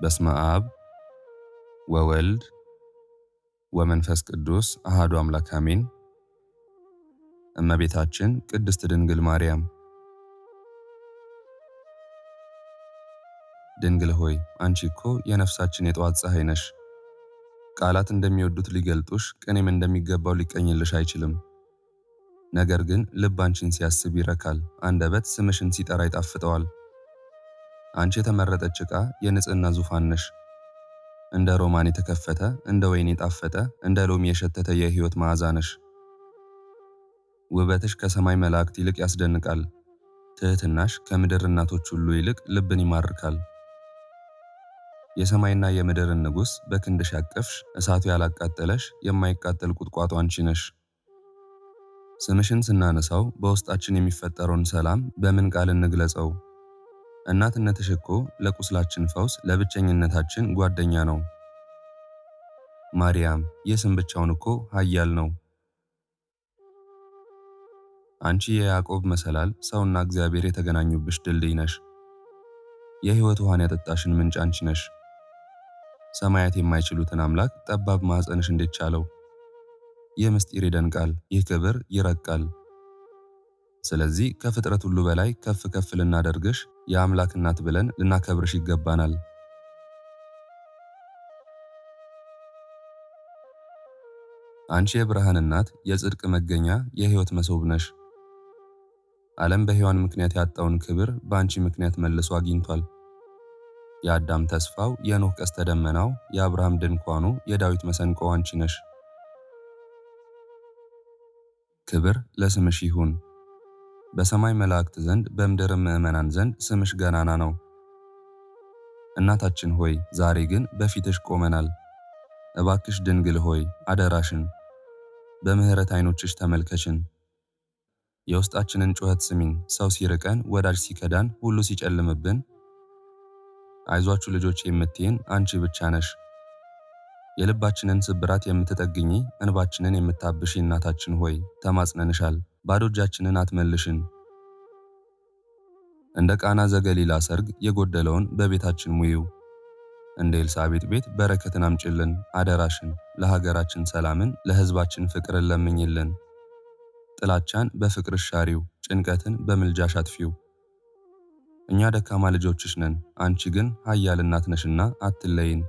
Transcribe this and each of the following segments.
በስመ አብ ወወልድ ወመንፈስ ቅዱስ አሐዱ አምላክ አሜን። እመቤታችን ቅድስት ድንግል ማርያም ድንግል ሆይ አንቺ እኮ የነፍሳችን የጠዋት ፀሐይ ነሽ። ቃላት እንደሚወዱት ሊገልጡሽ፣ ቅኔም እንደሚገባው ሊቀኝልሽ አይችልም። ነገር ግን ልብ አንቺን ሲያስብ ይረካል፣ አንደበት ስምሽን ሲጠራ ይጣፍጠዋል። አንቺ የተመረጠች ዕቃ የንጽህና ዙፋን ነሽ። እንደ ሮማን የተከፈተ፣ እንደ ወይን የጣፈጠ፣ እንደ ሎሚ የሸተተ የሕይወት መዓዛ ነሽ። ውበትሽ ከሰማይ መላእክት ይልቅ ያስደንቃል። ትሕትናሽ ከምድር እናቶች ሁሉ ይልቅ ልብን ይማርካል። የሰማይና የምድርን ንጉሥ በክንድሽ ያቀፍሽ፣ እሳቱ ያላቃጠለሽ የማይቃጠል ቁጥቋጦ አንቺ ነሽ። ስምሽን ስናነሳው በውስጣችን የሚፈጠረውን ሰላም በምን ቃል እንግለጸው? እናትነትሽ እኮ ለቁስላችን ፈውስ፣ ለብቸኝነታችን ጓደኛ ነው። ማርያም ይህ ስም ብቻውን እኮ ኃያል ነው። አንቺ የያዕቆብ መሰላል፣ ሰውና እግዚአብሔር የተገናኙብሽ ድልድይ ነሽ። የሕይወት ውሃን ያጠጣሽን ምንጭ አንቺ ነሽ። ሰማያት የማይችሉትን አምላክ ጠባብ ማኅፀንሽ እንዴት ቻለው? ይህ ምስጢር ይደንቃል፣ ይህ ክብር ይረቃል። ስለዚህ ከፍጥረት ሁሉ በላይ ከፍ ከፍ ልናደርግሽ፣ የአምላክ እናት ብለን ልናከብርሽ ይገባናል። አንቺ የብርሃን እናት፣ የጽድቅ መገኛ፣ የሕይወት መሶብ ነሽ። ዓለም በሔዋን ምክንያት ያጣውን ክብር በአንቺ ምክንያት መልሶ አግኝቷል። የአዳም ተስፋው፣ የኖህ ቀስተ ደመናው፣ የአብርሃም ድንኳኑ፣ የዳዊት መሰንቆው አንቺ ነሽ። ክብር ለስምሽ ይሁን። በሰማይ መላእክት ዘንድ በምድርም ምዕመናን ዘንድ ስምሽ ገናና ነው። እናታችን ሆይ ዛሬ ግን በፊትሽ ቆመናል። እባክሽ ድንግል ሆይ አደራሽን በምሕረት ዓይኖችሽ ተመልከችን። የውስጣችንን ጩኸት ስሚን። ሰው ሲርቀን፣ ወዳጅ ሲከዳን፣ ሁሉ ሲጨልምብን አይዟችሁ ልጆች የምትይን አንቺ ብቻ ነሽ። የልባችንን ስብራት የምትጠግኚ፣ እንባችንን የምታብሺ እናታችን ሆይ ተማጽነንሻል። ባዶ እጃችንን አትመልሽን። እንደ ቃና ዘገሊላ ሰርግ የጎደለውን በቤታችን ሙይው። እንደ ኤልሳቤጥ ቤት በረከትን አምጪልን። አደራሽን ለሀገራችን ሰላምን፣ ለሕዝባችን ፍቅርን ለምኝልን። ጥላቻን በፍቅርሽ ሻሪው፣ ጭንቀትን በምልጃሽ አጥፊው። እኛ ደካማ ልጆችሽ ነን፣ አንቺ ግን ኃያል እናት ነሽና አትለይን።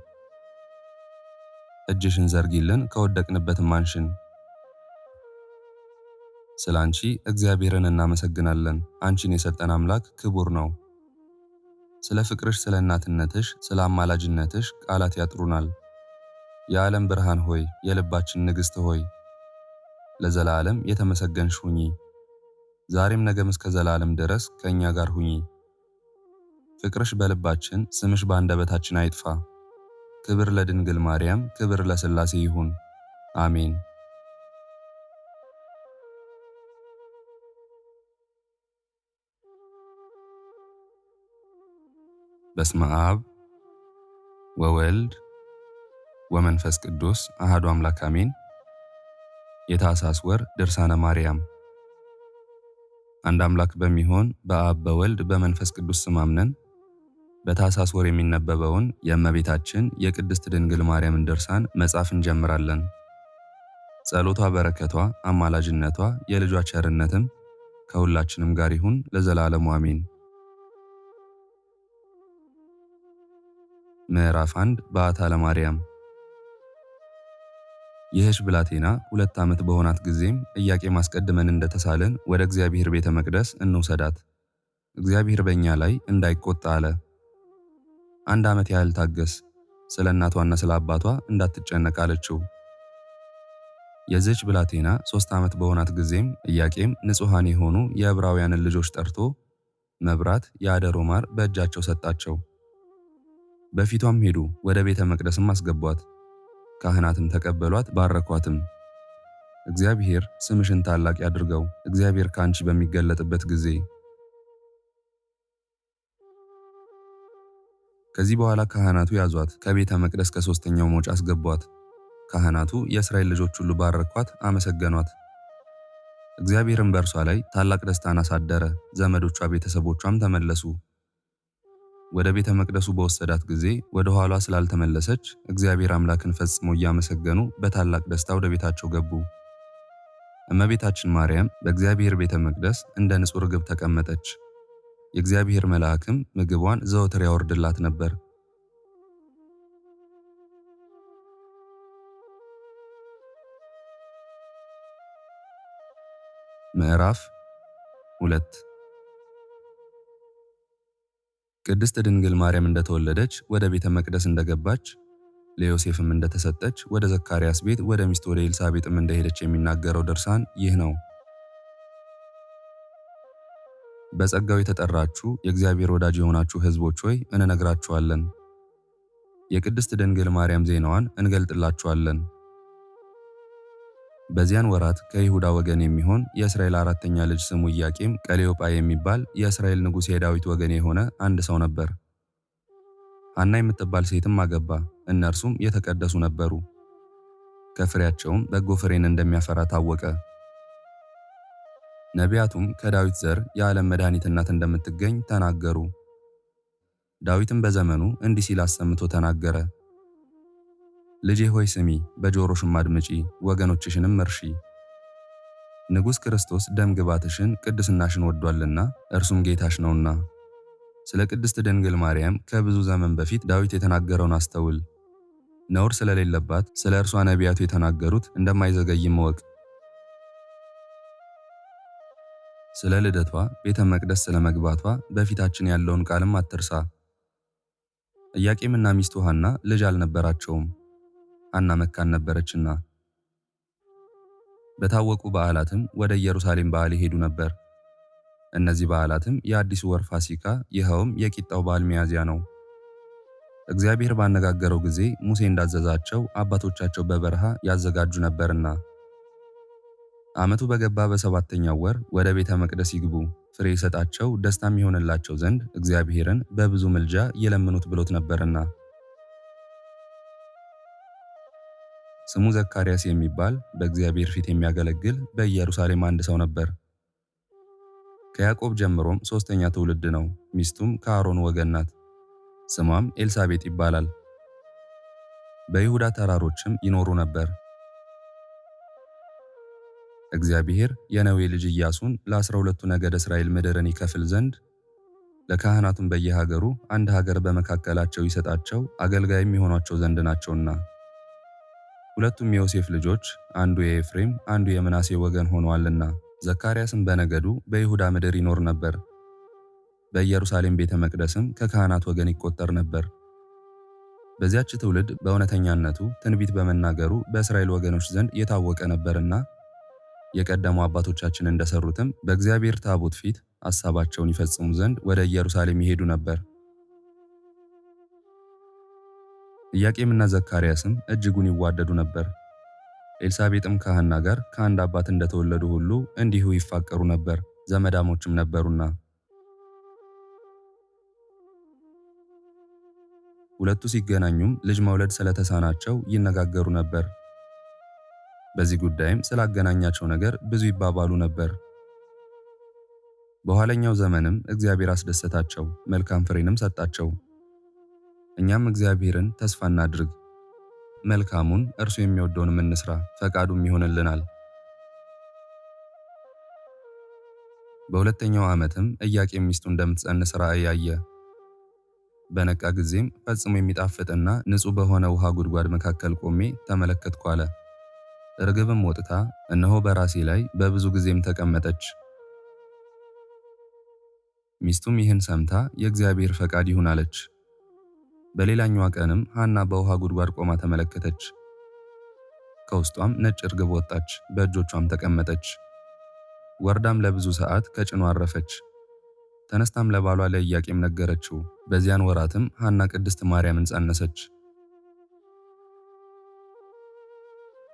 እጅሽን ዘርጊልን፣ ከወደቅንበትም አንሽን። ስለ አንቺ እግዚአብሔርን እናመሰግናለን። አንቺን የሰጠን አምላክ ክቡር ነው። ስለ ፍቅርሽ፣ ስለ እናትነትሽ፣ ስለ አማላጅነትሽ ቃላት ያጥሩናል። የዓለም ብርሃን ሆይ፣ የልባችን ንግሥት ሆይ ለዘላለም የተመሰገንሽ ሁኚ። ዛሬም ነገም እስከ ዘላለም ድረስ ከእኛ ጋር ሁኚ። ፍቅርሽ በልባችን፣ ስምሽ በአንደበታችን አይጥፋ። ክብር ለድንግል ማርያም፣ ክብር ለሥላሴ ይሁን። አሜን። በስመ አብ ወወልድ ወመንፈስ ቅዱስ አሐዱ አምላክ አሜን። የታኅሳስ ወር ድርሳነ ማርያም። አንድ አምላክ በሚሆን በአብ በወልድ በመንፈስ ቅዱስ ስም አምነን በታኅሳስ ወር የሚነበበውን የእመቤታችን የቅድስት ድንግል ማርያምን ድርሳን መጻፍ እንጀምራለን። ጸሎቷ፣ በረከቷ፣ አማላጅነቷ፣ የልጇ ቸርነትም ከሁላችንም ጋር ይሁን ለዘላለሙ አሜን። ምዕራፍ 1 በዓታ ለማርያም። ይህች ብላቴና 2 ዓመት በሆናት ጊዜም ኢያቄም አስቀድመን እንደተሳልን ወደ እግዚአብሔር ቤተ መቅደስ እንውሰዳት፣ እግዚአብሔር በእኛ ላይ እንዳይቆጣ አለ። 1 ዓመት ያህል ታገስ፣ ስለ እናቷና ስለ አባቷ እንዳትጨነቅ አለችው። የዚህች ብላቴና 3 ዓመት በሆናት ጊዜም ኢያቄም ንጹሐን የሆኑ የዕብራውያንን ልጆች ጠርቶ መብራት፣ የአደሮ ማር በእጃቸው ሰጣቸው። በፊቷም ሄዱ፣ ወደ ቤተ መቅደስም አስገቧት። ካህናትም ተቀበሏት፣ ባረኳትም። እግዚአብሔር ስምሽን ታላቅ ያድርገው፣ እግዚአብሔር ከአንቺ በሚገለጥበት ጊዜ። ከዚህ በኋላ ካህናቱ ያዟት፣ ከቤተ መቅደስ ከሦስተኛው መውጫ አስገቧት። ካህናቱ የእስራኤል ልጆች ሁሉ ባረኳት፣ አመሰገኗት። እግዚአብሔርም በእርሷ ላይ ታላቅ ደስታን አሳደረ። ዘመዶቿ ቤተሰቦቿም ተመለሱ። ወደ ቤተ መቅደሱ በወሰዳት ጊዜ ወደ ኋሏ ስላልተመለሰች እግዚአብሔር አምላክን ፈጽሞ እያመሰገኑ በታላቅ ደስታ ወደ ቤታቸው ገቡ። እመቤታችን ማርያም በእግዚአብሔር ቤተ መቅደስ እንደ ንጹሕ ርግብ ተቀመጠች። የእግዚአብሔር መልአክም ምግቧን ዘወትር ያወርድላት ነበር። ምዕራፍ 2 ቅድስት ድንግል ማርያም እንደተወለደች ወደ ቤተ መቅደስ እንደገባች ለዮሴፍም እንደተሰጠች ወደ ዘካርያስ ቤት ወደ ሚስቱ ወደ ኤልሳቤጥም እንደሄደች የሚናገረው ድርሳን ይህ ነው። በጸጋው የተጠራችሁ የእግዚአብሔር ወዳጅ የሆናችሁ ሕዝቦች ሆይ እንነግራችኋለን። የቅድስት ድንግል ማርያም ዜናዋን እንገልጥላችኋለን። በዚያን ወራት ከይሁዳ ወገን የሚሆን የእስራኤል አራተኛ ልጅ ስሙ ኢያቄም ቀሌዮጳ የሚባል የእስራኤል ንጉሥ የዳዊት ወገን የሆነ አንድ ሰው ነበር። ሐና የምትባል ሴትም አገባ። እነርሱም የተቀደሱ ነበሩ። ከፍሬያቸውም በጎ ፍሬን እንደሚያፈራ ታወቀ። ነቢያቱም ከዳዊት ዘር የዓለም መድኃኒት እናት እንደምትገኝ ተናገሩ። ዳዊትም በዘመኑ እንዲህ ሲል አሰምቶ ተናገረ። ልጄ ሆይ ስሚ፣ በጆሮሽም አድምጪ፣ ወገኖችሽንም እርሺ። ንጉሥ ክርስቶስ ደም ግባትሽን ቅድስናሽን ወዷልና እርሱም ጌታሽ ነውና። ስለ ቅድስት ድንግል ማርያም ከብዙ ዘመን በፊት ዳዊት የተናገረውን አስተውል። ነውር ስለሌለባት ስለ እርሷ ነቢያቱ የተናገሩት እንደማይዘገይም እወቅ። ስለ ልደቷ ቤተ መቅደስ ስለ መግባቷ በፊታችን ያለውን ቃልም አትርሳ። ኢያቄምና ሚስቱ ሐና ልጅ አልነበራቸውም፣ ሐና መካን ነበረችና። በታወቁ በዓላትም ወደ ኢየሩሳሌም በዓል ይሄዱ ነበር። እነዚህ በዓላትም የአዲሱ ወር ፋሲካ፣ ይኸውም የቂጣው በዓል ሚያዝያ ነው። እግዚአብሔር ባነጋገረው ጊዜ ሙሴ እንዳዘዛቸው አባቶቻቸው በበረሃ ያዘጋጁ ነበርና። ዓመቱ በገባ በሰባተኛው ወር ወደ ቤተ መቅደስ ይግቡ፣ ፍሬ ይሰጣቸው ደስታም ይሆንላቸው ዘንድ እግዚአብሔርን በብዙ ምልጃ ይለምኑት ብሎት ነበርና። ስሙ ዘካርያስ የሚባል በእግዚአብሔር ፊት የሚያገለግል በኢየሩሳሌም አንድ ሰው ነበር። ከያዕቆብ ጀምሮም ሦስተኛ ትውልድ ነው። ሚስቱም ከአሮን ወገን ናት። ስሟም ኤልሳቤጥ ይባላል። በይሁዳ ተራሮችም ይኖሩ ነበር። እግዚአብሔር የነዌ ልጅ ኢያሱን ለ12ቱ ነገድ እስራኤል ምድርን ይከፍል ዘንድ ለካህናቱም በየሀገሩ አንድ ሀገር በመካከላቸው ይሰጣቸው አገልጋይም የሆኗቸው ዘንድ ናቸውና። ሁለቱም የዮሴፍ ልጆች አንዱ የኤፍሬም አንዱ የምናሴ ወገን ሆነዋልና። ዘካርያስም በነገዱ በይሁዳ ምድር ይኖር ነበር። በኢየሩሳሌም ቤተ መቅደስም ከካህናት ወገን ይቆጠር ነበር። በዚያች ትውልድ በእውነተኛነቱ ትንቢት በመናገሩ በእስራኤል ወገኖች ዘንድ የታወቀ ነበርና የቀደሙ አባቶቻችን እንደሰሩትም በእግዚአብሔር ታቦት ፊት ሐሳባቸውን ይፈጽሙ ዘንድ ወደ ኢየሩሳሌም ይሄዱ ነበር። ኢያቄምና ዘካርያስም እጅጉን ይዋደዱ ነበር። ኤልሳቤጥም ከሐና ጋር ከአንድ አባት እንደተወለዱ ሁሉ እንዲሁ ይፋቀሩ ነበር፣ ዘመዳሞችም ነበሩና። ሁለቱ ሲገናኙም ልጅ መውለድ ስለተሳናቸው ይነጋገሩ ነበር። በዚህ ጉዳይም ስላገናኛቸው ነገር ብዙ ይባባሉ ነበር። በኋለኛው ዘመንም እግዚአብሔር አስደሰታቸው፣ መልካም ፍሬንም ሰጣቸው። እኛም እግዚአብሔርን ተስፋ እናድርግ፣ መልካሙን እርሱ የሚወደውንም እንስራ፣ ፈቃዱም ይሆንልናል። በሁለተኛው ዓመትም ኢያቄም ሚስቱ እንደምትጸንስ ራእይ አየ። በነቃ ጊዜም ፈጽሞ የሚጣፍጥና ንጹሕ በሆነ ውሃ ጉድጓድ መካከል ቆሜ ተመለከትኩ አለ። ርግብም ወጥታ እነሆ በራሴ ላይ በብዙ ጊዜም ተቀመጠች። ሚስቱም ይህን ሰምታ የእግዚአብሔር ፈቃድ ይሁን አለች። በሌላኛዋ ቀንም ሐና በውሃ ጉድጓድ ቆማ ተመለከተች። ከውስጧም ነጭ ርግብ ወጣች፣ በእጆቿም ተቀመጠች። ወርዳም ለብዙ ሰዓት ከጭኗ አረፈች። ተነስታም ለባሏ ለኢያቄም ነገረችው። በዚያን ወራትም ሐና ቅድስት ማርያምን ጸነሰች።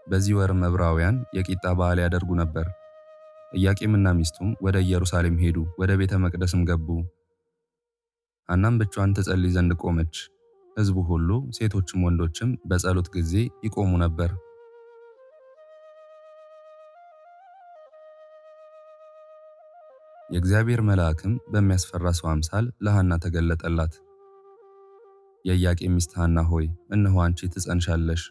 በዚህ ወርም ዕብራውያን የቂጣ በዓል ያደርጉ ነበር። ኢያቄምና ሚስቱም ወደ ኢየሩሳሌም ሄዱ፣ ወደ ቤተ መቅደስም ገቡ። ሐናም ብቻዋን ትጸልይ ዘንድ ቆመች። ሕዝቡ ሁሉ ሴቶችም ወንዶችም በጸሎት ጊዜ ይቆሙ ነበር። የእግዚአብሔር መልአክም በሚያስፈራ ሰው አምሳል ለሐና ተገለጠላት። የኢያቄም ሚስት ሐና ሆይ እነሆ አንቺ ትጸንሻለሽ፣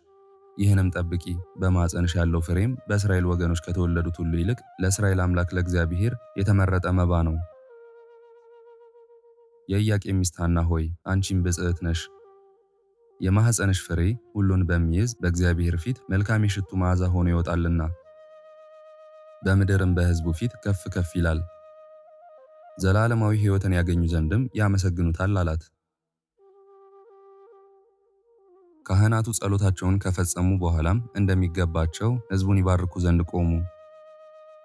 ይህንም ጠብቂ፣ በማኅፀንሽ ያለው ፍሬም በእስራኤል ወገኖች ከተወለዱት ሁሉ ይልቅ ለእስራኤል አምላክ ለእግዚአብሔር የተመረጠ መባ ነው። የኢያቄም ሚስት ሐና ሆይ አንቺም ብፅዕት ነሽ፣ የማኅፀንሽ ፍሬ ሁሉን በሚይዝ በእግዚአብሔር ፊት መልካም የሽቱ መዓዛ ሆኖ ይወጣልና በምድርም በሕዝቡ ፊት ከፍ ከፍ ይላል። ዘላለማዊ ሕይወትን ያገኙ ዘንድም ያመሰግኑታል አላት። ካህናቱ ጸሎታቸውን ከፈጸሙ በኋላም እንደሚገባቸው ሕዝቡን ይባርኩ ዘንድ ቆሙ።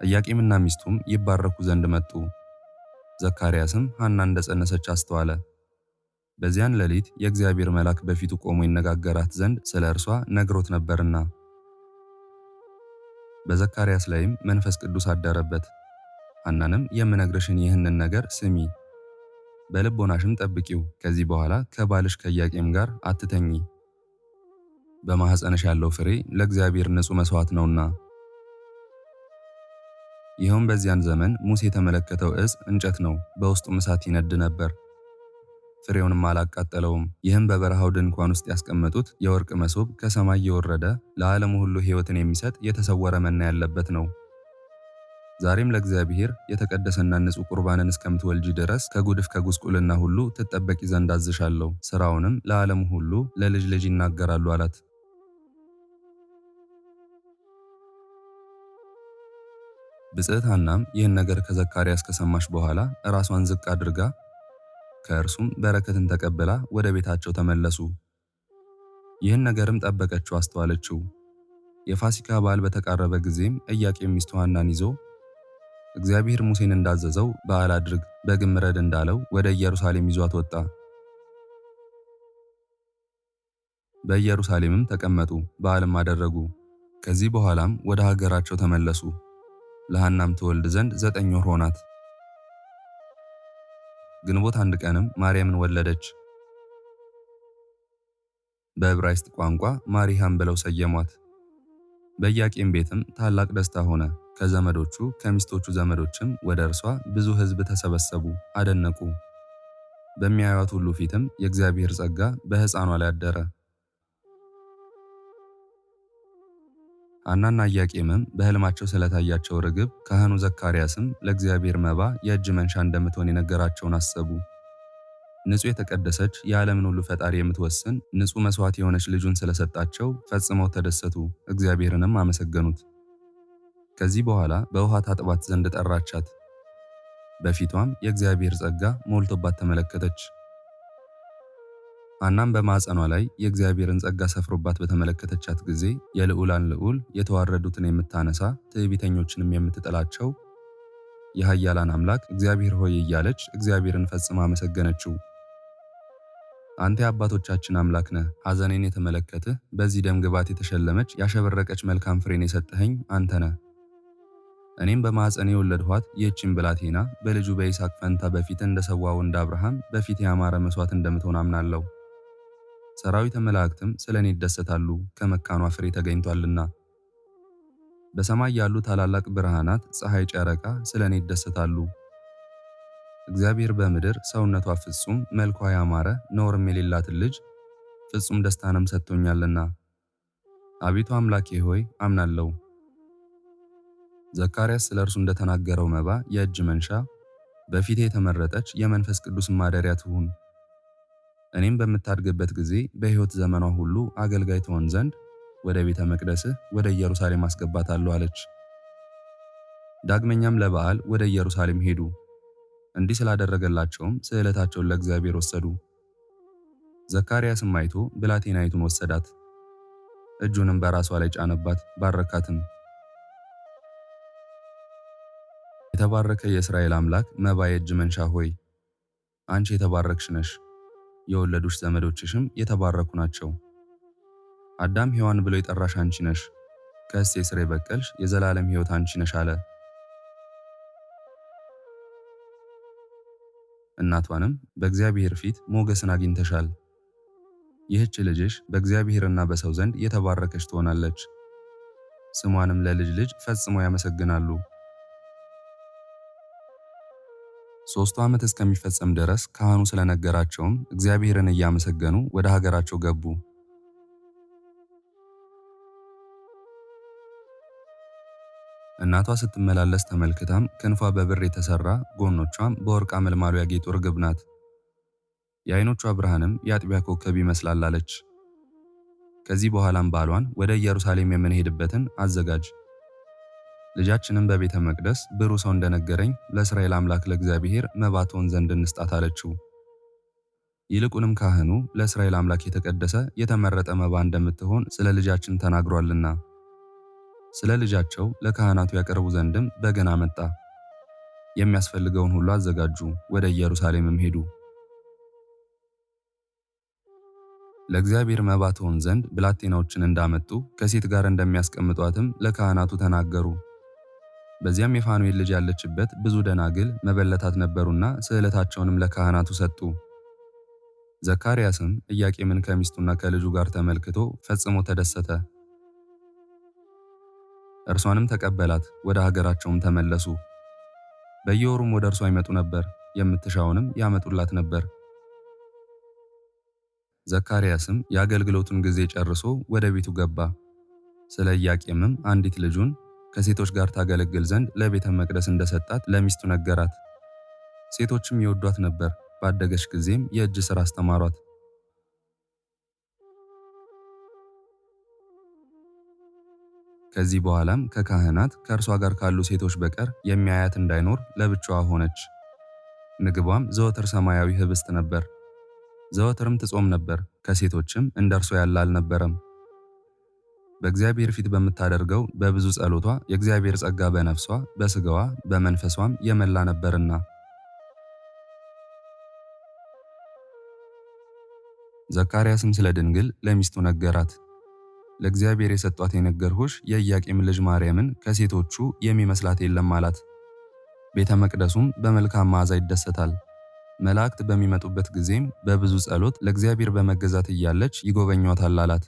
ኢያቄምና ሚስቱም ይባረኩ ዘንድ መጡ። ዘካርያስም ሐና እንደጸነሰች አስተዋለ። በዚያን ሌሊት የእግዚአብሔር መልአክ በፊቱ ቆሞ ይነጋገራት ዘንድ ስለ እርሷ ነግሮት ነበርና። በዘካርያስ ላይም መንፈስ ቅዱስ አደረበት። ሐናንም የምነግርሽን ይህንን ነገር ስሚ፣ በልቦናሽም ጠብቂው፣ ከዚህ በኋላ ከባልሽ ከኢያቄም ጋር አትተኚ። በማኅፀንሽ ያለው ፍሬ ለእግዚአብሔር ንጹሕ መሥዋዕት ነውና። ይኸውም በዚያን ዘመን ሙሴ የተመለከተው ዕፅ እንጨት ነው፣ በውስጡም እሳት ይነድ ነበር፣ ፍሬውንም አላቃጠለውም። ይህም በበረሃው ድንኳን ውስጥ ያስቀመጡት የወርቅ መሶብ ከሰማይ የወረደ ለዓለሙ ሁሉ ሕይወትን የሚሰጥ የተሰወረ መና ያለበት ነው። ዛሬም ለእግዚአብሔር የተቀደሰና ንጹሕ ቁርባንን እስከምትወልጂ ድረስ ከጉድፍ ከጉስቁልና ሁሉ ትጠበቂ ዘንድ አዝሻለሁ። ሥራውንም ለዓለሙ ሁሉ ለልጅ ልጅ ይናገራሉ አላት። ብፅዕት ሐናም ይህን ነገር ከዘካርያስ ከሰማች በኋላ ራሷን ዝቅ አድርጋ ከእርሱም በረከትን ተቀብላ ወደ ቤታቸው ተመለሱ። ይህን ነገርም ጠበቀችው፣ አስተዋለችው። የፋሲካ በዓል በተቃረበ ጊዜም ኢያቄም ሚስቱ ሐናን ይዞ እግዚአብሔር ሙሴን እንዳዘዘው በዓል አድርግ፣ በግም ረድ እንዳለው ወደ ኢየሩሳሌም ይዟት ወጣ። በኢየሩሳሌምም ተቀመጡ፣ በዓልም አደረጉ። ከዚህ በኋላም ወደ ሀገራቸው ተመለሱ። ለሐናም ትወልድ ዘንድ 9 ወር ሆናት። ግንቦት 1 ቀንም ማርያምን ወለደች። በዕብራይስጥ ቋንቋ ማሪያም ብለው ሰየሟት። በኢያቄም ቤትም ታላቅ ደስታ ሆነ። ከዘመዶቹ ከሚስቶቹ ዘመዶችም ወደ እርሷ ብዙ ሕዝብ ተሰበሰቡ፣ አደነቁ። በሚያዩት ሁሉ ፊትም የእግዚአብሔር ጸጋ በሕፃኗ ላይ አደረ። ሐናና ኢያቄምም በሕልማቸው ስለታያቸው ርግብ ካህኑ ዘካርያስም ለእግዚአብሔር መባ የእጅ መንሻ እንደምትሆን የነገራቸውን አሰቡ። ንጹሕ የተቀደሰች የዓለምን ሁሉ ፈጣሪ የምትወስን ንጹሕ መሥዋዕት የሆነች ልጁን ስለሰጣቸው ፈጽመው ተደሰቱ፣ እግዚአብሔርንም አመሰገኑት። ከዚህ በኋላ በውሃ ታጥባት ዘንድ ጠራቻት። በፊቷም የእግዚአብሔር ጸጋ ሞልቶባት ተመለከተች። ሐናም በማኅፀኗ ላይ የእግዚአብሔርን ጸጋ ሰፍሮባት በተመለከተቻት ጊዜ የልዑላን ልዑል የተዋረዱትን የምታነሳ ትዕቢተኞችንም የምትጥላቸው የኃያላን አምላክ እግዚአብሔር ሆይ እያለች እግዚአብሔርን ፈጽማ አመሰገነችው። አንተ የአባቶቻችን አምላክ ነህ፣ ሐዘኔን የተመለከትህ በዚህ ደም ግባት የተሸለመች ያሸበረቀች መልካም ፍሬን የሰጠኸኝ አንተ ነህ። እኔም በማኅፀኔ የወለድኋት ይህችን ብላቴና በልጁ በይስሐቅ ፈንታ በፊት እንደሰዋው እንደ አብርሃም በፊት ያማረ መሥዋዕት እንደምትሆን አምናለሁ። ሰራዊተ መላእክትም ስለ እኔ ይደሰታሉ፣ ከመካኗ ፍሬ ተገኝቷልና። በሰማይ ያሉ ታላላቅ ብርሃናት ፀሐይ፣ ጨረቃ ስለ እኔ ይደሰታሉ። እግዚአብሔር በምድር ሰውነቷ ፍጹም መልኳ ያማረ ነውርም የሌላትን ልጅ ፍጹም ደስታንም ሰጥቶኛልና። አቤቱ አምላኬ ሆይ አምናለሁ። ዘካርያስ ስለ እርሱ እንደተናገረው መባ የእጅ መንሻ በፊቴ የተመረጠች የመንፈስ ቅዱስ ማደሪያ ትሁን። እኔም በምታድግበት ጊዜ በሕይወት ዘመኗ ሁሉ አገልጋይ ትሆን ዘንድ ወደ ቤተ መቅደስህ ወደ ኢየሩሳሌም አስገባታለሁ አለች። ዳግመኛም ለበዓል ወደ ኢየሩሳሌም ሄዱ። እንዲህ ስላደረገላቸውም ስዕለታቸውን ለእግዚአብሔር ወሰዱ። ዘካርያስም አይቶ ብላቴናይቱን ወሰዳት፣ እጁንም በራሷ ላይ ጫነባት፣ ባረካትም። የተባረከ የእስራኤል አምላክ መባ የእጅ መንሻ ሆይ አንቺ የተባረክሽ ነሽ፣ የወለዱሽ ዘመዶችሽም የተባረኩ ናቸው። አዳም ሔዋን ብሎ የጠራሽ አንቺ ነሽ፣ ከእሴይ ሥር የበቀልሽ የዘላለም ሕይወት አንቺ ነሽ አለ። እናቷንም በእግዚአብሔር ፊት ሞገስን አግኝተሻል፣ ይህች ልጅሽ በእግዚአብሔርና በሰው ዘንድ የተባረከች ትሆናለች፣ ስሟንም ለልጅ ልጅ ፈጽመው ያመሰግናሉ። ሦስቱ ዓመት እስከሚፈጸም ድረስ ካህኑ ስለነገራቸውም እግዚአብሔርን እያመሰገኑ ወደ ሀገራቸው ገቡ። እናቷ ስትመላለስ ተመልክታም ክንፏ በብር የተሰራ ጎኖቿም በወርቅ አመልማሎ ያጌጡ ርግብ ናት። የዓይኖቿ ብርሃንም የአጥቢያ ኮከብ ይመስላል አለች። ከዚህ በኋላም ባሏን ወደ ኢየሩሳሌም የምንሄድበትን አዘጋጅ፣ ልጃችንም በቤተ መቅደስ ብሩህ ሰው እንደነገረኝ ለእስራኤል አምላክ ለእግዚአብሔር መባ ትሆን ዘንድ እንስጣት አለችው። ይልቁንም ካህኑ ለእስራኤል አምላክ የተቀደሰ የተመረጠ መባ እንደምትሆን ስለ ልጃችን ተናግሯልና ስለ ልጃቸው ለካህናቱ ያቀርቡ ዘንድም በገና መጣ። የሚያስፈልገውን ሁሉ አዘጋጁ፣ ወደ ኢየሩሳሌምም ሄዱ። ለእግዚአብሔር መባ ትሆን ዘንድ ብላቴናዎችን እንዳመጡ ከሴት ጋር እንደሚያስቀምጧትም ለካህናቱ ተናገሩ። በዚያም የፋኑኤል ልጅ ያለችበት ብዙ ደናግል መበለታት ነበሩና ስዕለታቸውንም ለካህናቱ ሰጡ። ዘካርያስም ኢያቄምን ከሚስቱና ከልጁ ጋር ተመልክቶ ፈጽሞ ተደሰተ። እርሷንም ተቀበላት፣ ወደ ሀገራቸውም ተመለሱ። በየወሩም ወደ እርሷ ይመጡ ነበር፣ የምትሻውንም ያመጡላት ነበር። ዘካርያስም የአገልግሎቱን ጊዜ ጨርሶ ወደ ቤቱ ገባ። ስለ ኢያቄምም አንዲት ልጁን ከሴቶች ጋር ታገለግል ዘንድ ለቤተ መቅደስ እንደሰጣት ለሚስቱ ነገራት። ሴቶችም ይወዷት ነበር፣ ባደገች ጊዜም የእጅ ሥራ አስተማሯት። ከዚህ በኋላም ከካህናት ከእርሷ ጋር ካሉ ሴቶች በቀር የሚያያት እንዳይኖር ለብቻዋ ሆነች። ምግቧም ዘወትር ሰማያዊ ህብስት ነበር። ዘወትርም ትጾም ነበር፣ ከሴቶችም እንደ እርሷ ያለ አልነበረም። በእግዚአብሔር ፊት በምታደርገው በብዙ ጸሎቷ የእግዚአብሔር ጸጋ በነፍሷ በሥጋዋ በመንፈሷም የመላ ነበርና። ዘካርያስም ስለ ድንግል ለሚስቱ ነገራት። ለእግዚአብሔር የሰጧት የነገርሁሽ የኢያቄም ልጅ ማርያምን ከሴቶቹ የሚመስላት የለም አላት። ቤተ መቅደሱም በመልካም መዓዛ ይደሰታል። መላእክት በሚመጡበት ጊዜም በብዙ ጸሎት ለእግዚአብሔር በመገዛት እያለች ይጎበኟታል አላት።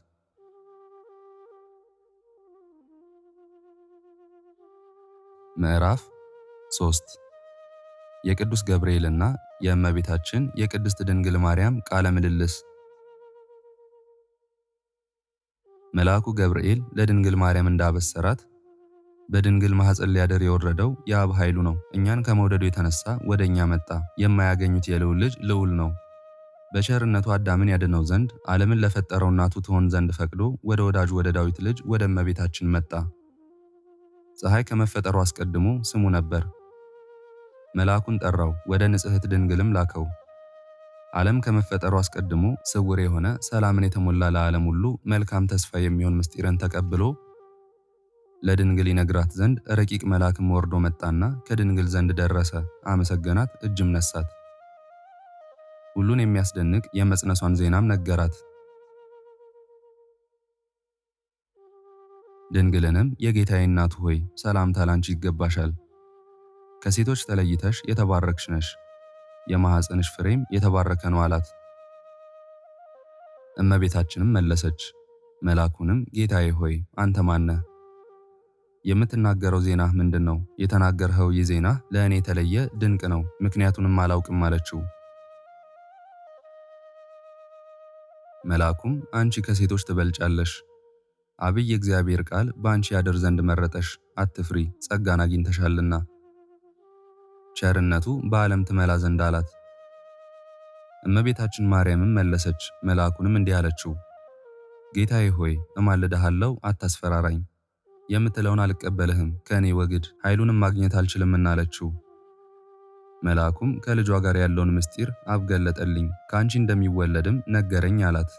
ምዕራፍ 3 የቅዱስ ገብርኤልና የእመቤታችን የቅድስት ድንግል ማርያም ቃለ ምልልስ። መልአኩ ገብርኤል ለድንግል ማርያም እንዳበሰራት በድንግል ማኅፀን ሊያድር የወረደው የአብ ኃይሉ ነው። እኛን ከመውደዱ የተነሳ ወደ እኛ መጣ። የማያገኙት የልዑል ልጅ ልዑል ነው። በቸርነቱ አዳምን ያድነው ዘንድ ዓለምን ለፈጠረው እናቱ ትሆን ዘንድ ፈቅዶ ወደ ወዳጁ ወደ ዳዊት ልጅ ወደ እመቤታችን መጣ። ፀሐይ ከመፈጠሩ አስቀድሞ ስሙ ነበር። መልአኩን ጠራው፣ ወደ ንጽሕት ድንግልም ላከው። ዓለም ከመፈጠሩ አስቀድሞ ስውር የሆነ ሰላምን የተሞላ ለዓለም ሁሉ መልካም ተስፋ የሚሆን ምስጢርን ተቀብሎ ለድንግል ይነግራት ዘንድ ረቂቅ መልአክም ወርዶ መጣና ከድንግል ዘንድ ደረሰ፣ አመሰገናት፣ እጅም ነሳት። ሁሉን የሚያስደንቅ የመጽነሷን ዜናም ነገራት። ድንግልንም የጌታዬ እናቱ ሆይ ሰላምታ ላንቺ ይገባሻል፣ ከሴቶች ተለይተሽ የተባረክሽ ነሽ፣ የማኅፀንሽ ፍሬም የተባረከ ነው አላት። እመቤታችንም መለሰች፣ መልአኩንም ጌታዬ ሆይ አንተ ማን ነህ? የምትናገረው ዜናህ ምንድን ነው? የተናገርኸው ይህ ዜና ለእኔ የተለየ ድንቅ ነው፣ ምክንያቱንም አላውቅም አለችው። መልአኩም አንቺ ከሴቶች ትበልጫለሽ፣ አብይ የእግዚአብሔር ቃል በአንቺ ያድር ዘንድ መረጠሽ፣ አትፍሪ፣ ጸጋን አግኝተሻልና ቸርነቱ በዓለም ትመላ ዘንድ አላት። እመቤታችን ማርያምም መለሰች፣ መልአኩንም እንዲህ አለችው፣ ጌታዬ ሆይ እማልድሃለሁ፣ አታስፈራራኝ። የምትለውን አልቀበልህም፣ ከእኔ ወግድ፣ ኃይሉንም ማግኘት አልችልምና አለችው። መልአኩም ከልጇ ጋር ያለውን ምስጢር አብ ገለጠልኝ፣ ከአንቺ እንደሚወለድም ነገረኝ አላት።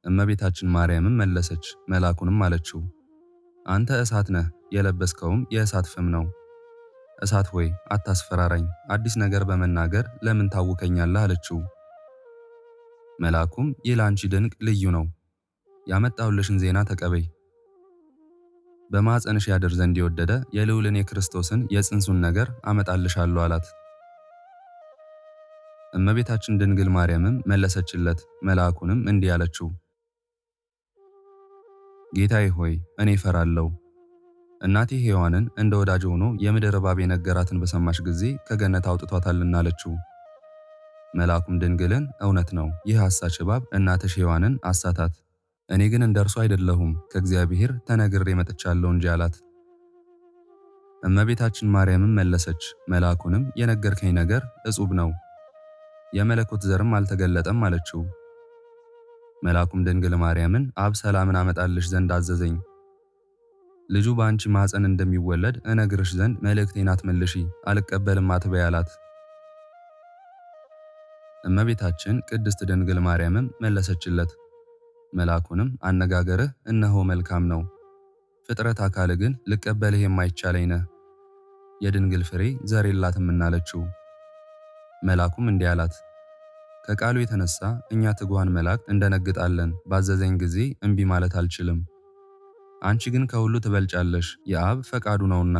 እመቤታችን ማርያምም መለሰች፣ መልአኩንም አለችው፣ አንተ እሳት ነህ፣ የለበስከውም የእሳት ፍም ነው። እሳት ሆይ አታስፈራራኝ፣ አዲስ ነገር በመናገር ለምን ታውከኛለህ አለችው። መልአኩም ይህ ለአንቺ ድንቅ ልዩ ነው፣ ያመጣሁልሽን ዜና ተቀበይ። በማኅፀንሽ ያድር ዘንድ የወደደ የልዑልን የክርስቶስን የጽንሱን ነገር አመጣልሻለሁ አላት። እመቤታችን ድንግል ማርያምም መለሰችለት፣ መልአኩንም እንዲህ አለችው፣ ጌታዬ ሆይ እኔ እፈራለሁ። እናቴ ሔዋንን እንደ ወዳጅ ሆኖ የምድር እባብ የነገራትን በሰማች ጊዜ ከገነት አውጥቷታልና አለችው። መልአኩም ድንግልን እውነት ነው፣ ይህ አሳች እባብ እናትሽ ሔዋንን አሳታት። እኔ ግን እንደ እርሱ አይደለሁም፣ ከእግዚአብሔር ተነግሬ መጥቻለሁ እንጂ አላት። እመቤታችን ማርያምም መለሰች፣ መልአኩንም የነገርከኝ ነገር እጹብ ነው፣ የመለኮት ዘርም አልተገለጠም አለችው። መልአኩም ድንግል ማርያምን አብ ሰላምን አመጣልሽ ዘንድ አዘዘኝ፣ ልጁ በአንቺ ማኅፀን እንደሚወለድ እነግርሽ ዘንድ መልእክቴን አትመልሺ፣ አልቀበልም አትበይ አላት። እመቤታችን ቅድስት ድንግል ማርያምም መለሰችለት፣ መልአኩንም አነጋገርህ እነሆ መልካም ነው፣ ፍጥረት አካል ግን ልቀበልህ የማይቻለኝ ነህ፣ የድንግል ፍሬ ዘር የላትምና አለችው። መልአኩም እንዲህ አላት፣ ከቃሉ የተነሳ እኛ ትጉሃን መላእክት እንደነግጣለን፣ ባዘዘኝ ጊዜ እምቢ ማለት አልችልም። አንቺ ግን ከሁሉ ትበልጫለሽ፣ የአብ ፈቃዱ ነውና።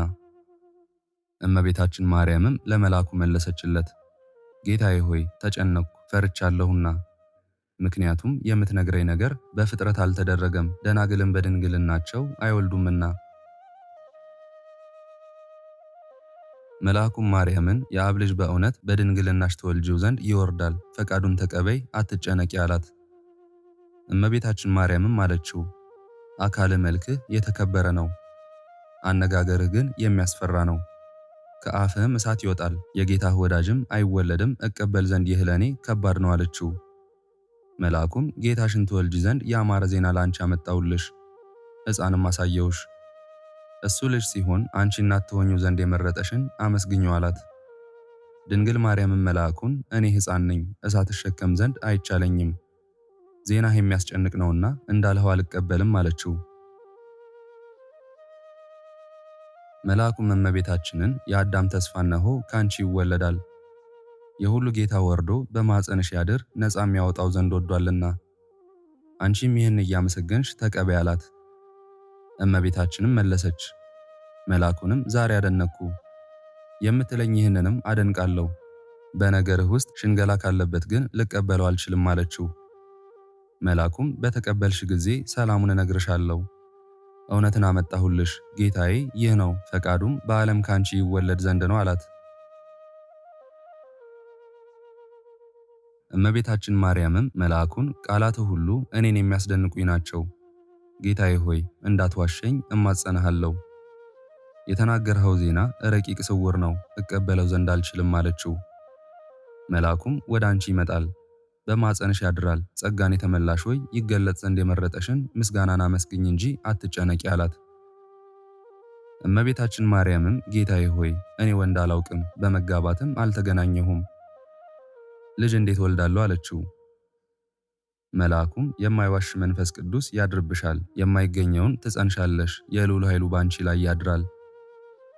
እመቤታችን ማርያምም ለመልአኩ መለሰችለት፣ ጌታዬ ሆይ ተጨነቅኩ ፈርቻለሁና። ምክንያቱም የምትነግረኝ ነገር በፍጥረት አልተደረገም፣ ደናግልም በድንግልናቸው አይወልዱምና። መልአኩም ማርያምን የአብ ልጅ በእውነት በድንግልናሽ ትወልጂው ዘንድ ይወርዳል፣ ፈቃዱን ተቀበይ አትጨነቂ አላት። እመቤታችን ማርያምም አለችው፣ አካል መልክህ የተከበረ ነው፣ አነጋገርህ ግን የሚያስፈራ ነው። ከአፍህም እሳት ይወጣል፣ የጌታህ ወዳጅም አይወለድም እቀበል ዘንድ ይህ ለእኔ ከባድ ነው አለችው። መልአኩም ጌታሽን ትወልጂ ዘንድ ያማረ ዜና ለአንቺ አመጣሁልሽ፣ ሕፃንም አሳየውሽ። እሱ ልጅ ሲሆን አንቺ እናት ትሆኚው ዘንድ የመረጠሽን አመስግኚው አላት። ድንግል ማርያምም መልአኩን እኔ ሕፃን ነኝ፣ እሳት እሸከም ዘንድ አይቻለኝም፣ ዜናህ የሚያስጨንቅ ነውና እንዳልኸው አልቀበልም አለችው። መልአኩም እመቤታችንን የአዳም ተስፋ እነሆ ከአንቺ ይወለዳል፣ የሁሉ ጌታ ወርዶ በማኅፀንሽ ያድር ነፃ የሚያወጣው ዘንድ ወዷልና፣ አንቺም ይህን እያመሰገንሽ ተቀበይ አላት። እመቤታችንም መለሰች፣ መልአኩንም ዛሬ አደነቅኩ፣ የምትለኝ ይህንንም አደንቃለሁ፣ በነገርህ ውስጥ ሽንገላ ካለበት ግን ልቀበለው አልችልም አለችው። መልአኩም በተቀበልሽ ጊዜ ሰላሙን እነግርሻለሁ፣ እውነትን አመጣሁልሽ፣ ጌታዬ ይህ ነው፣ ፈቃዱም በዓለም ካንቺ ይወለድ ዘንድ ነው አላት። እመቤታችን ማርያምም መልአኩን ቃላትህ ሁሉ እኔን የሚያስደንቁኝ ናቸው፣ ጌታዬ ሆይ እንዳትዋሸኝ እማጸንሃለሁ፣ የተናገርኸው ዜና ረቂቅ ስውር ነው፣ እቀበለው ዘንድ አልችልም አለችው። መልአኩም ወደ አንቺ ይመጣል፣ በማኅፀንሽ ያድራል፣ ጸጋን የተመላሽ ሆይ ይገለጥ ዘንድ የመረጠሽን ምስጋናን አመስግኝ እንጂ አትጨነቂ አላት። እመቤታችን ማርያምም ጌታዬ ሆይ እኔ ወንድ አላውቅም፣ በመጋባትም አልተገናኘሁም፣ ልጅ እንዴት ወልዳለሁ አለችው። መልአኩም የማይዋሽ መንፈስ ቅዱስ ያድርብሻል፣ የማይገኘውን ትጸንሻለሽ፣ የልዑል ኃይሉ ባንቺ ላይ ያድራል፣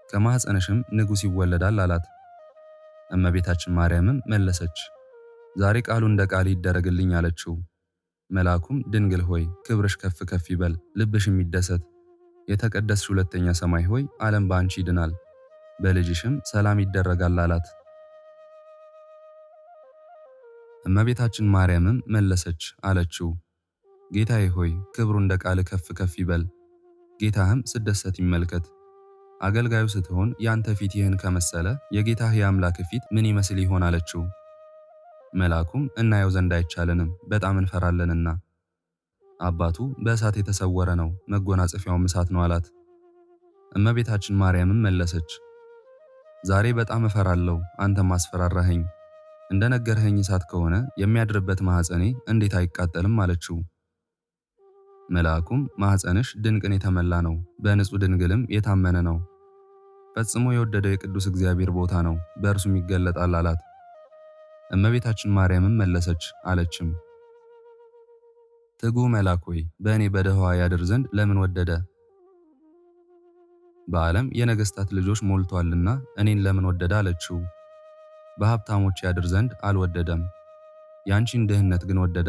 ከማኅፀንሽም ንጉሥ ይወለዳል አላት። እመቤታችን ማርያምም መለሰች፣ ዛሬ ቃሉ እንደ ቃል ይደረግልኝ አለችው። መልአኩም ድንግል ሆይ ክብርሽ ከፍ ከፍ ይበል፣ ልብሽም ይደሰት፣ የተቀደስሽ ሁለተኛ ሰማይ ሆይ ዓለም በአንቺ ይድናል፣ በልጅሽም ሰላም ይደረጋል አላት። እመቤታችን ማርያምም መለሰች አለችው፣ ጌታዬ ሆይ ክብሩ እንደ ቃል ከፍ ከፍ ይበል፣ ጌታህም ስደሰት ይመልከት። አገልጋዩ ስትሆን ያንተ ፊት ይህን ከመሰለ የጌታህ የአምላክ ፊት ምን ይመስል ይሆን አለችው። መልአኩም እናየው ዘንድ አይቻለንም፣ በጣም እንፈራለንና፣ አባቱ በእሳት የተሰወረ ነው፣ መጎናጸፊያውም እሳት ነው አላት። እመቤታችን ማርያምም መለሰች፣ ዛሬ በጣም እፈራለሁ፣ አንተም አስፈራራኸኝ። እንደነገርኸኝ እሳት ከሆነ የሚያድርበት ማኅፀኔ እንዴት አይቃጠልም አለችው። መልአኩም ማኅፀንሽ ድንቅን የተመላ ነው፣ በንጹሕ ድንግልም የታመነ ነው፣ ፈጽሞ የወደደው የቅዱስ እግዚአብሔር ቦታ ነው፣ በእርሱም ይገለጣል አላት። እመቤታችን ማርያምም መለሰች አለችም፣ ትጉህ መልአክ ሆይ በእኔ በድሃዋ ያድር ዘንድ ለምን ወደደ? በዓለም የነገሥታት ልጆች ሞልቷልና እኔን ለምን ወደደ አለችው። በሀብታሞች ያድር ዘንድ አልወደደም፣ ያንቺን ድህነት ግን ወደደ፣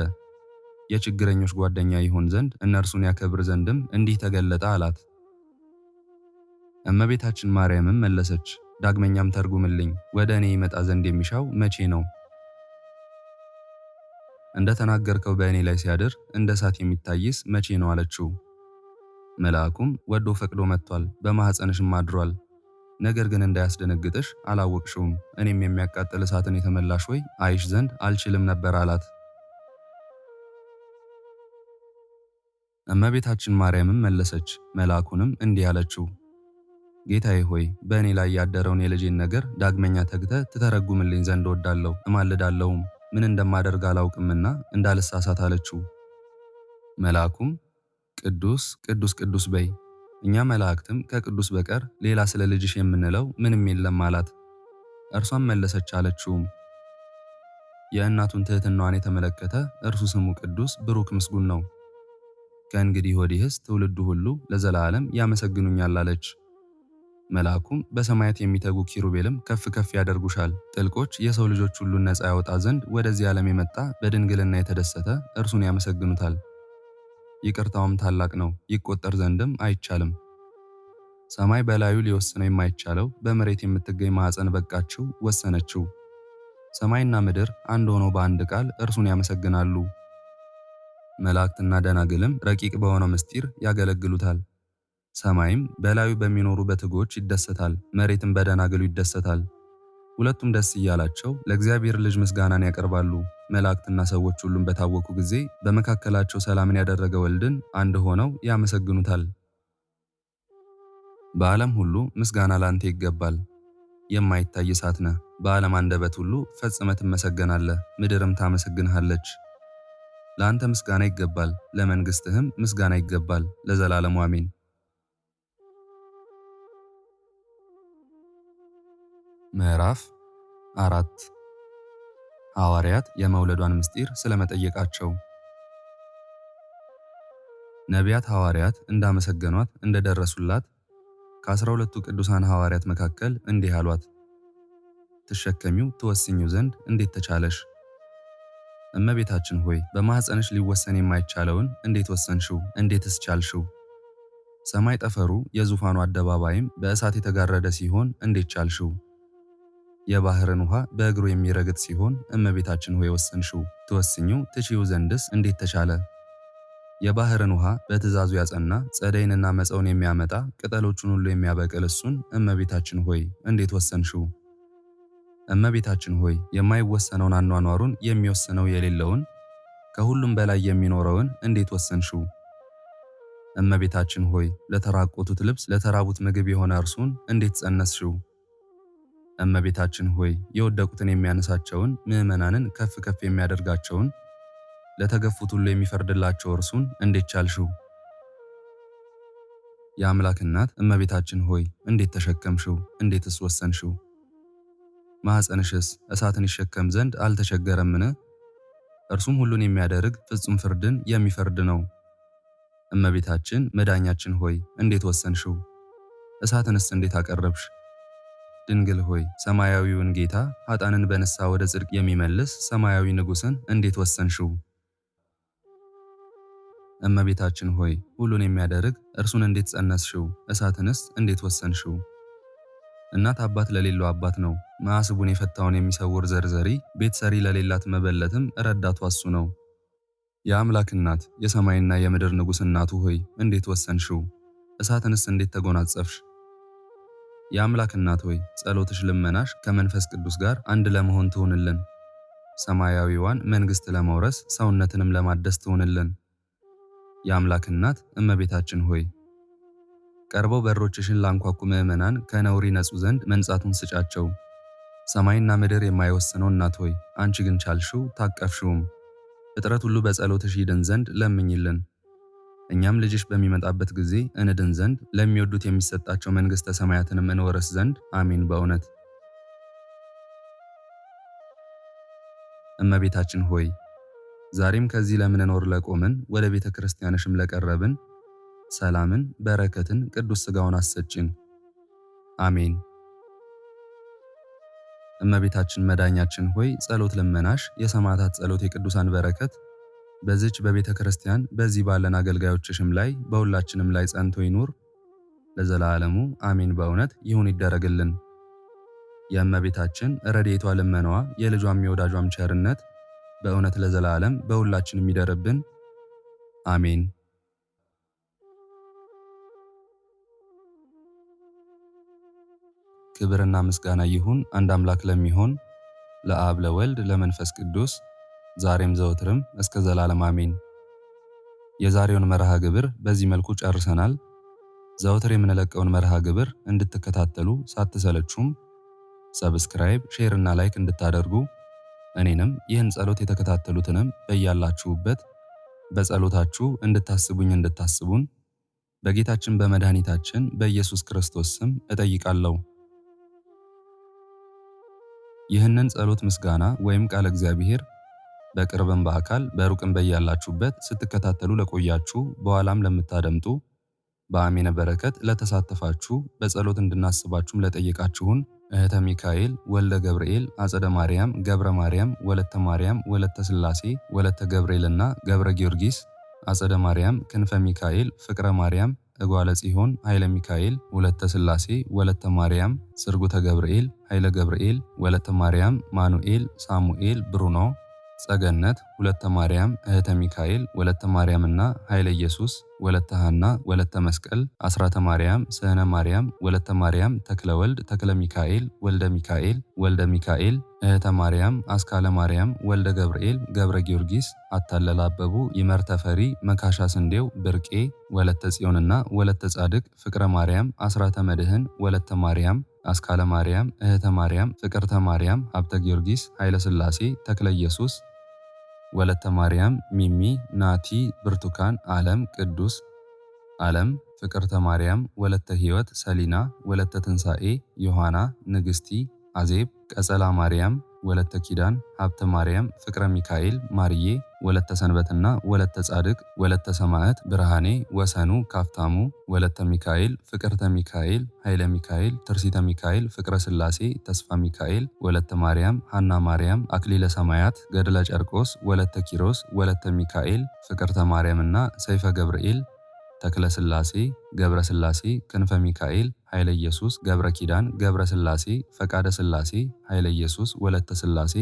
የችግረኞች ጓደኛ ይሆን ዘንድ እነርሱን ያከብር ዘንድም እንዲህ ተገለጠ አላት። እመቤታችን ማርያምም መለሰች፣ ዳግመኛም ተርጉምልኝ፣ ወደ እኔ ይመጣ ዘንድ የሚሻው መቼ ነው? እንደ ተናገርከው በእኔ ላይ ሲያድር እንደ እሳት የሚታይስ መቼ ነው አለችው። መልአኩም ወዶ ፈቅዶ መጥቷል፣ በማኅፀንሽም አድሯል። ነገር ግን እንዳያስደነግጥሽ አላወቅሽውም። እኔም የሚያቃጥል እሳትን የተመላሽ ሆይ አይሽ ዘንድ አልችልም ነበር አላት። እመቤታችን ማርያምም መለሰች፣ መልአኩንም እንዲህ አለችው፣ ጌታዬ ሆይ በእኔ ላይ ያደረውን የልጄን ነገር ዳግመኛ ተግተህ ትተረጉምልኝ ዘንድ እወዳለሁ እማልዳለሁም። ምን እንደማደርግ አላውቅምና እንዳልሳሳት አለችው። መልአኩም ቅዱስ ቅዱስ ቅዱስ በይ፣ እኛ መላእክትም ከቅዱስ በቀር ሌላ ስለ ልጅሽ የምንለው ምንም የለም አላት። እርሷም መለሰች አለችውም፣ የእናቱን ትሕትናዋን የተመለከተ እርሱ ስሙ ቅዱስ ብሩክ ምስጉን ነው። ከእንግዲህ ወዲህስ ትውልዱ ሁሉ ለዘላለም ያመሰግኑኛል አለች። መልአኩም በሰማያት የሚተጉ ኪሩቤልም ከፍ ከፍ ያደርጉሻል። ጥልቆች የሰው ልጆች ሁሉን ነፃ ያወጣ ዘንድ ወደዚህ ዓለም የመጣ በድንግልና የተደሰተ እርሱን ያመሰግኑታል። ይቅርታውም ታላቅ ነው፣ ይቆጠር ዘንድም አይቻልም። ሰማይ በላዩ ሊወስነው የማይቻለው በመሬት የምትገኝ ማኅፀን በቃችው፣ ወሰነችው። ሰማይና ምድር አንድ ሆነው በአንድ ቃል እርሱን ያመሰግናሉ። መላእክትና ደናግልም ረቂቅ በሆነው ምስጢር ያገለግሉታል። ሰማይም በላዩ በሚኖሩ በትጉዎች ይደሰታል፣ መሬትም በደናግሉ ይደሰታል። ሁለቱም ደስ እያላቸው ለእግዚአብሔር ልጅ ምስጋናን ያቀርባሉ። መላእክትና ሰዎች ሁሉም በታወኩ ጊዜ በመካከላቸው ሰላምን ያደረገ ወልድን አንድ ሆነው ያመሰግኑታል። በዓለም ሁሉ ምስጋና ላንተ ይገባል። የማይታይ እሳት ነህ። በዓለም አንደበት ሁሉ ፈጽመህ ትመሰገናለህ፣ ምድርም ታመሰግንሃለች። ለአንተ ምስጋና ይገባል፣ ለመንግሥትህም ምስጋና ይገባል ለዘላለሙ አሜን። ምዕራፍ 4 ሐዋርያት የመውለዷን ምስጢር ስለመጠየቃቸው። ነቢያት ሐዋርያት እንዳመሰገኗት እንደደረሱላት ከ12ቱ ቅዱሳን ሐዋርያት መካከል እንዲህ አሏት፣ ትሸከሚው ትወስኚው ዘንድ እንዴት ተቻለሽ? እመቤታችን ሆይ በማኅፀንሽ ሊወሰን የማይቻለውን እንዴት ወሰንሽው? እንዴትስ ቻልሽው? ሰማይ ጠፈሩ የዙፋኑ አደባባይም በእሳት የተጋረደ ሲሆን እንዴት ቻልሽው? የባህርን ውሃ በእግሩ የሚረግጥ ሲሆን እመቤታችን ሆይ ወሰንሽው። ትወስኚው ትችይው ዘንድስ እንዴት ተቻለ? የባህርን ውሃ በትእዛዙ ያጸና ጸደይንና መጸውን የሚያመጣ ቅጠሎቹን ሁሉ የሚያበቅል እሱን እመቤታችን ሆይ እንዴት ወሰንሽው? እመቤታችን ሆይ የማይወሰነውን አኗኗሩን የሚወስነው የሌለውን ከሁሉም በላይ የሚኖረውን እንዴት ወሰንሽው? እመቤታችን ሆይ ለተራቆቱት ልብስ ለተራቡት ምግብ የሆነ እርሱን እንዴት ጸነስሽው? እመቤታችን ሆይ የወደቁትን የሚያነሳቸውን ምዕመናንን ከፍ ከፍ የሚያደርጋቸውን ለተገፉት ሁሉ የሚፈርድላቸው እርሱን እንዴት ቻልሽው? የአምላክ እናት እመቤታችን ሆይ እንዴት ተሸከምሽው? እንዴትስ ወሰንሽው? ማኅፀንሽስ እሳትን ይሸከም ዘንድ አልተቸገረምን? እርሱም ሁሉን የሚያደርግ ፍጹም ፍርድን የሚፈርድ ነው። እመቤታችን መዳኛችን ሆይ እንዴት ወሰንሽው? እሳትንስ እንዴት አቀረብሽ? ድንግል ሆይ ሰማያዊውን ጌታ ኃጥአንን በንስሐ ወደ ጽድቅ የሚመልስ ሰማያዊ ንጉሥን እንዴት ወሰንሽው? እመቤታችን ሆይ ሁሉን የሚያደርግ እርሱን እንዴት ጸነስሽው? እሳትንስ እንዴት ወሰንሽው? እናት አባት ለሌለው አባት ነው። መዓስቡን የፈታውን የሚሰውር ዘርዘሪ ቤት ሰሪ ለሌላት መበለትም ረዳቷ እሱ ነው። የአምላክ እናት የሰማይና የምድር ንጉሥ እናቱ ሆይ እንዴት ወሰንሽው? እሳትንስ እንዴት ተጎናጸፍሽ? የአምላክ እናት ሆይ ጸሎትሽ ልመናሽ ከመንፈስ ቅዱስ ጋር አንድ ለመሆን ትሁንልን። ሰማያዊዋን መንግሥት ለመውረስ ሰውነትንም ለማደስ ትሁንልን። የአምላክ እናት እመቤታችን ሆይ ቀርበው በሮችሽን ላንኳኩ ምዕመናን ከነውር ይነጹ ዘንድ መንጻቱን ስጫቸው። ሰማይና ምድር የማይወስነው እናት ሆይ አንቺ ግን ቻልሽው ታቀፍሽውም። ፍጥረት ሁሉ በጸሎትሽ ይድን ዘንድ ለምኝልን። እኛም ልጅሽ በሚመጣበት ጊዜ እንድን ዘንድ ለሚወዱት የሚሰጣቸው መንግሥተ ሰማያትንም እንወረስ ዘንድ አሜን። በእውነት እመቤታችን ሆይ ዛሬም ከዚህ ለምንኖር ለቆምን ወደ ቤተ ክርስቲያንሽም ለቀረብን ሰላምን፣ በረከትን፣ ቅዱስ ሥጋውን አሰጭን። አሜን። እመቤታችን መዳኛችን ሆይ ጸሎት ልመናሽ፣ የሰማዕታት ጸሎት፣ የቅዱሳን በረከት በዚች በቤተ ክርስቲያን በዚህ ባለን አገልጋዮችሽም ላይ በሁላችንም ላይ ጸንቶ ይኑር ለዘላለሙ አሜን። በእውነት ይሁን ይደረግልን። የእመቤታችን ረድኤቷ ልመናዋ የልጇም የወዳጇም ቸርነት በእውነት ለዘላለም በሁላችን የሚደርብን አሜን። ክብርና ምስጋና ይሁን አንድ አምላክ ለሚሆን ለአብ ለወልድ ለመንፈስ ቅዱስ ዛሬም ዘወትርም እስከ ዘላለም አሜን። የዛሬውን መርሃ ግብር በዚህ መልኩ ጨርሰናል። ዘወትር የምንለቀውን መርሃ ግብር እንድትከታተሉ ሳትሰለቹም ሰብስክራይብ፣ ሼር እና ላይክ እንድታደርጉ እኔንም ይህን ጸሎት የተከታተሉትንም በያላችሁበት በጸሎታችሁ እንድታስቡን በጌታችን በመድኃኒታችን በኢየሱስ ክርስቶስ ስም እጠይቃለሁ። ይህንን ጸሎት ምስጋና ወይም ቃለ እግዚአብሔር በቅርብም በአካል በሩቅም በያላችሁበት ስትከታተሉ ለቆያችሁ በኋላም ለምታደምጡ በአሜነ በረከት ለተሳተፋችሁ በጸሎት እንድናስባችሁም ለጠየቃችሁን እህተ ሚካኤል ወልደ ገብርኤል አጸደ ማርያም ገብረ ማርያም ወለተ ማርያም ወለተ ሥላሴ ወለተ ገብርኤልና ገብረ ጊዮርጊስ አጸደ ማርያም ክንፈ ሚካኤል ፍቅረ ማርያም እጓለ ጽዮን ኃይለ ሚካኤል ወለተ ሥላሴ ወለተ ማርያም ስርጉተ ገብርኤል ኃይለ ገብርኤል ወለተ ማርያም ማኑኤል ሳሙኤል ብሩኖ ጸገነት ወለተ ማርያም እህተ ሚካኤል ወለተ ማርያምና ኃይለ ኢየሱስ ወለተ ሐና ወለተ መስቀል አስራተ ማርያም ስህነ ማርያም ወለተ ማርያም ተክለ ወልድ ተክለ ሚካኤል ወልደ ሚካኤል እህተ ማርያም አስካለ ማርያም ወልደ ገብርኤል ገብረ ጊዮርጊስ አታለለ አበቡ ይመር ተፈሪ መካሻ ስንዴው ብርቄ ወለተ ጽዮንና ወለተ ጻድቅ ፍቅረ ማርያም አስራተ መድህን ወለተ ማርያም አስካለ ማርያም እህተ ማርያም ፍቅርተ ማርያም ሀብተ ጊዮርጊስ ኃይለ ሥላሴ ተክለ ኢየሱስ ወለተ ማርያም ሚሚ ናቲ ብርቱካን ዓለም ቅዱስ ዓለም ፍቅርተ ማርያም ወለተ ሕይወት ሰሊና ወለተ ትንሣኤ ዮሐና ንግሥቲ አዜብ ቀጸላ ማርያም ወለተ ኪዳን ሀብተ ማርያም ፍቅረ ሚካኤል ማርዬ ወለተ ሰንበትና ወለተ ጻድቅ ወለተ ሰማዕት ብርሃኔ ወሰኑ ካፍታሙ ወለተ ሚካኤል ፍቅርተ ሚካኤል ኃይለ ሚካኤል ትርሲተ ሚካኤል ፍቅረ ሥላሴ ተስፋ ሚካኤል ወለተ ማርያም ሐና ማርያም አክሊለ ሰማያት ገድለ ጨርቆስ ወለተ ኪሮስ ወለተ ሚካኤል ፍቅርተ ማርያምና ሰይፈ ገብርኤል ተክለ ሥላሴ ገብረ ሥላሴ ክንፈ ሚካኤል ኃይለ ኢየሱስ ገብረ ኪዳን ገብረ ሥላሴ ፈቃደ ሥላሴ ኃይለ ኢየሱስ ወለተ ሥላሴ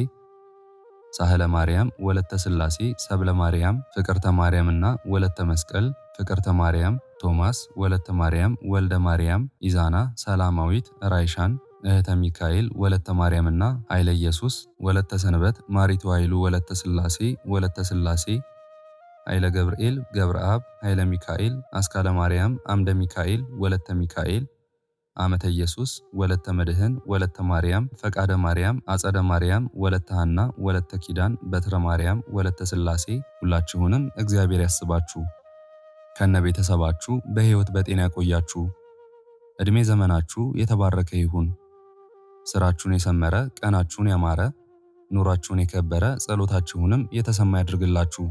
ሳህለ ማርያም ወለተ ሥላሴ ሰብለ ማርያም ፍቅርተ ማርያምና ወለተ መስቀል ፍቅርተ ማርያም ቶማስ ወለተ ማርያም ወልደ ማርያም ኢዛና ሰላማዊት ራይሻን እህተ ሚካኤል ወለተ ማርያምና ኃይለ ኢየሱስ ወለተ ሰንበት ማሪቱ ኃይሉ ወለተ ሥላሴ ኃይለ ገብርኤል ገብረአብ ኃይለ ሚካኤል አስካለ ማርያም አምደ ሚካኤል ወለተ ሚካኤል አመተ ኢየሱስ ወለተ መድህን ወለተ ማርያም ፈቃደ ማርያም አጸደ ማርያም ወለተ ሐና ወለተ ኪዳን በትረ ማርያም ወለተ ሥላሴ ሁላችሁንም እግዚአብሔር ያስባችሁ ከነ ቤተሰባችሁ በሕይወት በጤና ያቆያችሁ። ዕድሜ ዘመናችሁ የተባረከ ይሁን። ስራችሁን የሰመረ ቀናችሁን ያማረ ኑሯችሁን የከበረ ጸሎታችሁንም የተሰማ ያድርግላችሁ።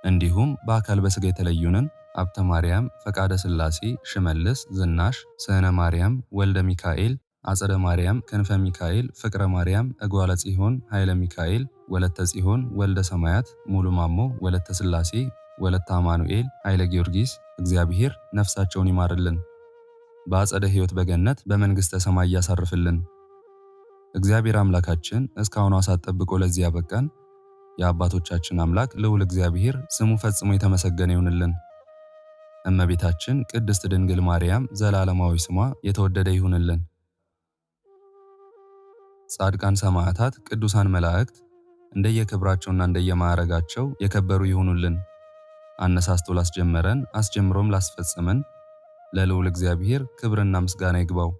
እንዲሁም በአካል በሥጋ የተለዩንን ሀብተ ማርያም ፈቃደ ሥላሴ ሽመልስ ዝናሽ ስህነ ማርያም ወልደ ሚካኤል አጸደ ማርያም ክንፈ ሚካኤል ፍቅረ ማርያም እጓለ ጽዮን ኃይለ ሚካኤል ወለተ ጽዮን ወልደ ሰማያት ሙሉ ማሞ ወለተ ሥላሴ ወለተ አማኑኤል ኃይለ ጊዮርጊስ እግዚአብሔር ነፍሳቸውን ይማርልን፣ በአጸደ ሕይወት በገነት በመንግሥተ ሰማይ ያሳርፍልን። እግዚአብሔር አምላካችን እስካሁኗ ሰዓት ጠብቆ ለዚህ ያበቃን የአባቶቻችን አምላክ ልዑል እግዚአብሔር ስሙ ፈጽሞ የተመሰገነ ይሁንልን። እመቤታችን ቅድስት ድንግል ማርያም ዘላለማዊ ስሟ የተወደደ ይሁንልን። ጻድቃን ሰማዕታት፣ ቅዱሳን መላእክት እንደየክብራቸውና እንደየማዕረጋቸው የከበሩ ይሁኑልን። አነሳስቶ ላስጀመረን አስጀምሮም ላስፈጸመን ለልዑል እግዚአብሔር ክብርና ምስጋና ይግባው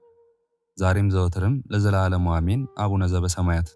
ዛሬም ዘወትርም ለዘላለሙ አሜን። አቡነ ዘበሰማያት